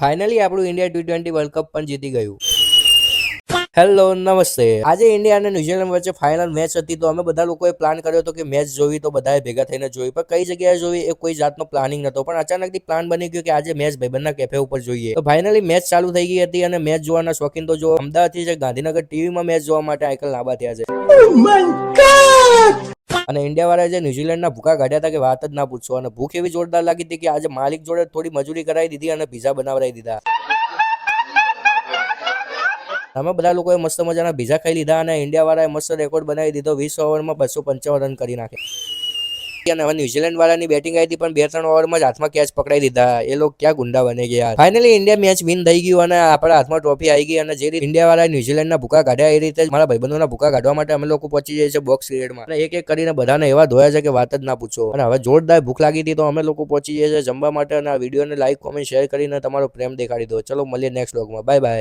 Finally આપણું India T20 world cup પણ જીતી ગયું. હેલો નમસ્તે. આજે ઇન્ડિયા અને ન્યુઝીલેન્ડ વચ્ચે ફાઇનલ મેચ હતી, તો અમે બધા લોકોએ પ્લાન કર્યો હતો કે મેચ જોવી, તો બધાએ ભેગા થઈને જોઈ. પણ કઈ જગ્યાએ જોવી એ કોઈ જાતનો પ્લાનિંગ નતો, પણ અચાનકથી પ્લાન બની ગયો કે આજે મેચ ભાઈબંધના કેફે ઉપર જોઈએ. તો ફાઇનલી મેચ ચાલુ થઈ ગઈ હતી અને મેચ જોવાના શોખીન તો જો અમદાવાદથી છે ગાંધીનગર ટીવીમાં મેચ જોવા માટે આઈકલ લાંબા થયા છે. અને ઇન્ડિયા વાળાએ જે ન્યુઝીલેન્ડના ભૂકા કાઢ્યા હતા કે વાત જ ના પૂછો. અને ભૂખ એવી જોરદાર લાગી હતી કે આજે માલિક જોડે થોડી મજૂરી કરાવી દીધી અને પીઝા બનાવડાવી દીધા. અમે બધા લોકોએ મસ્ત મજાના પીઝા ખાઈ લીધા અને ઇન્ડિયા વાળાએ મસ્ત રેકોર્ડ બનાવી દીધો. 20 ઓવરમાં 255 રન કરી નાખે. અને હવે ન્યુઝીલેન્ડ વાળાની બેટિંગ આવી હતી, પણ 2-3 ઓવરમાં જ હાથમાં કેચ પકડાઈ દીધા. એ લોકો ક્યાં ગુંડા બની ગયા. ફાઇનલી ઇન્ડિયા મેચ વિન થઈ ગયું અને આપણા હાથમાં ટ્રોફી આવી ગઈ. અને જે રીતે ઇન્ડિયા વાળાએ ન્યુઝીલેન્ડના ભૂકા કાઢ્યા, એ રીતે મારા ભાઈબંધોના ભૂકા કાઢવા માટે અમે લોકો પહોંચી જઈએ છીએ બોક્સ ક્રિકેટમાં. અને એક એક કરીને બધાને એવા ધોયા છે કે વાત જ ના પૂછો. અને હવે જોરદાર ભૂખ લાગી હતી, તો અમે લોકો પહોંચી જઈએ છીએ જમવા માટે. અને આ વિડીયોને લાઈક, કોમેન્ટ, શેર કરીને તમારો પ્રેમ દેખાડી દો. ચલો મળીએ નેક્સ્ટ વ્લોગમાં. Bye bye.